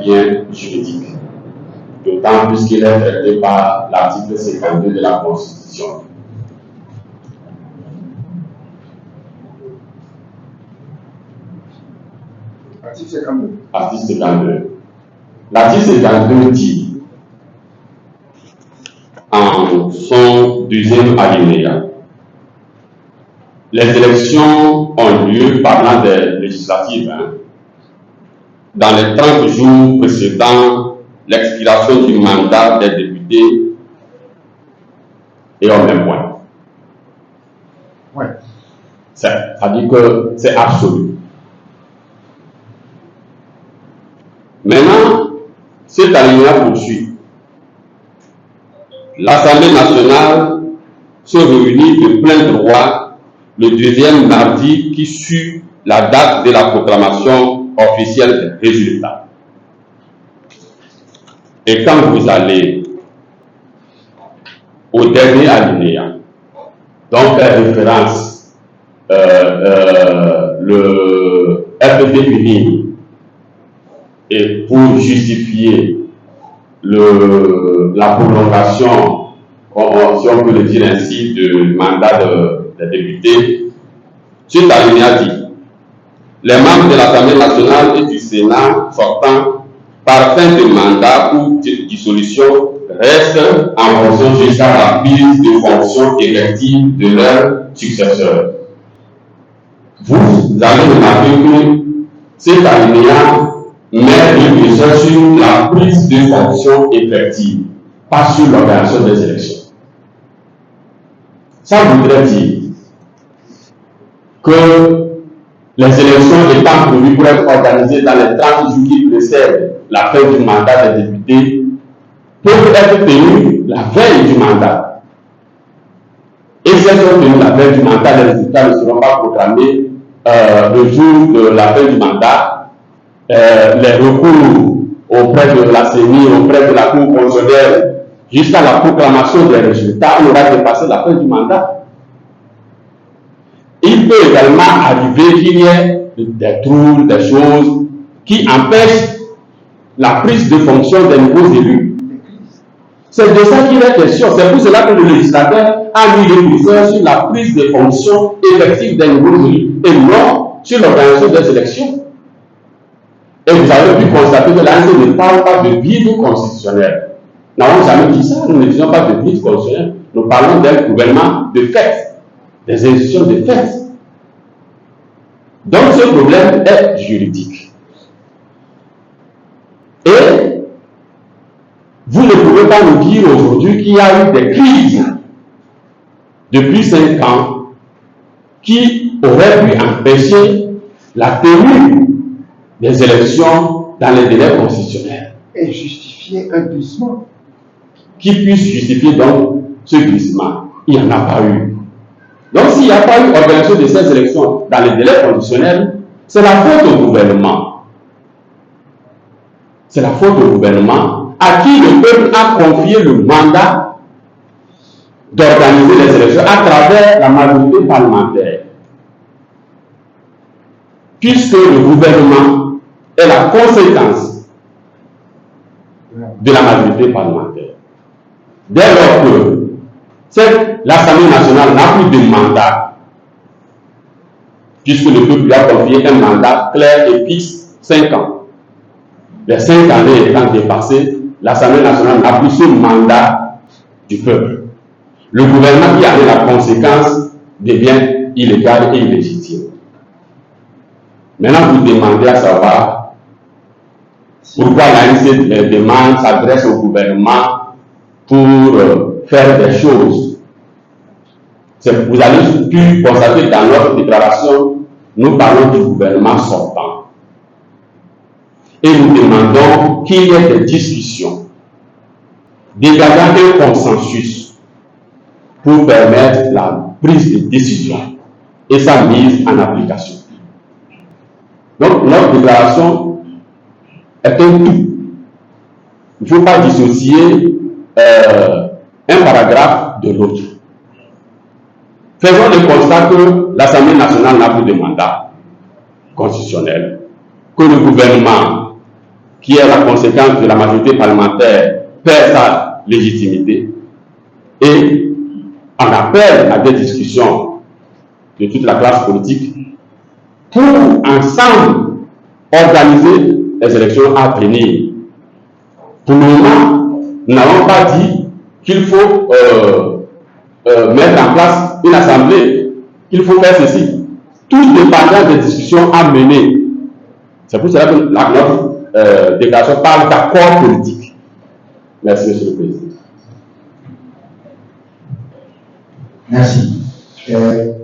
Bien juridique, d'autant plus qu'il est traité par l'article 52 de la Constitution. Article 52. Article 52. L'article 52 dit, en son deuxième alinéa, les élections ont lieu, parlant des législatives, dans les 30 jours précédant l'expiration du mandat des députés et au même point. Ouais. C'est-à-dire que c'est absolu. Maintenant, cet alinéa poursuit. L'Assemblée nationale se réunit de plein droit le deuxième mardi qui suit la date de la proclamation officielle des résultats. Et quand vous allez au dernier alinéa, donc la référence, le FPP uni, et pour justifier la prolongation, si on peut le dire ainsi, du mandat des députés, cet alinéa dit: les membres de l'Assemblée nationale et du Sénat sortant par fin de mandat ou de dissolution restent en fonction jusqu'à la prise de fonction élective de leurs successeurs. Vous allez remarquer que cet alinéa met le curseur sur la prise de fonction effective, pas sur l'organisation des élections. Ça voudrait dire que les élections étant prévues pour être organisées dans les 30 jours qui précèdent la fin du mandat des députés peuvent être tenues la veille du mandat. Et si elles sont tenues la veille du mandat, les résultats ne seront pas proclamés le jour de la fin du mandat. Les recours auprès de la CENI, auprès de la Cour constitutionnelle, jusqu'à la proclamation des résultats, on aura dépassé la fin du mandat. Il peut également arriver qu'il y ait des troubles, des choses qui empêchent la prise de fonction des nouveaux élus. C'est de ça qu'il est question. C'est pour cela que le législateur a mis le curseur sur la prise de fonction effective des nouveaux élus et non sur l'organisation des élections. Et vous avez pu constater que l'ANC ne parle pas de vide constitutionnel. Nous n'avons jamais dit ça, nous ne disons pas de vide constitutionnel. Nous parlons d'un gouvernement de fait, des institutions de fait. Donc ce problème est juridique. Et vous ne pouvez pas nous dire aujourd'hui qu'il y a eu des crises depuis 5 ans qui auraient pu empêcher la tenue des élections dans les délais constitutionnels. Et justifier un glissement. Qui puisse justifier donc ce glissement. Il n'y en a pas eu. Donc s'il n'y a pas eu organisation de ces élections dans les délais conditionnels, c'est la faute au gouvernement. C'est la faute au gouvernement à qui le peuple a confié le mandat d'organiser les élections à travers la majorité parlementaire. Puisque le gouvernement est la conséquence de la majorité parlementaire. Dès lors que l'Assemblée nationale n'a plus de mandat, puisque le peuple lui a confié un mandat clair et fixe, 5 ans. Les 5 années étant dépassées, l'Assemblée nationale n'a plus ce mandat du peuple. Le gouvernement qui a la conséquence devient illégal et illégitime. Maintenant, vous demandez à savoir pourquoi l'ANC demande, s'adresse au gouvernement pour faire des choses. Vous avez pu constater dans notre déclaration, nous parlons du gouvernement sortant. Et nous demandons qu'il y ait des discussions, dégageant un consensus pour permettre la prise de décision et sa mise en application. Donc, notre déclaration est un tout. Il ne faut pas dissocier un paragraphe de l'autre. Faisons le constat que l'Assemblée nationale n'a plus de mandat constitutionnel, que le gouvernement, qui est la conséquence de la majorité parlementaire, perd sa légitimité et en appelle à des discussions de toute la classe politique pour ensemble organiser les élections à venir. Pour le moment, nous n'avons pas dit qu'il faut mettre en place une assemblée, qu'il faut faire ceci. Tout dépendant des discussions à mener. C'est pour cela que notre déclaration parle d'accord politique. Merci, Monsieur le Président. Merci.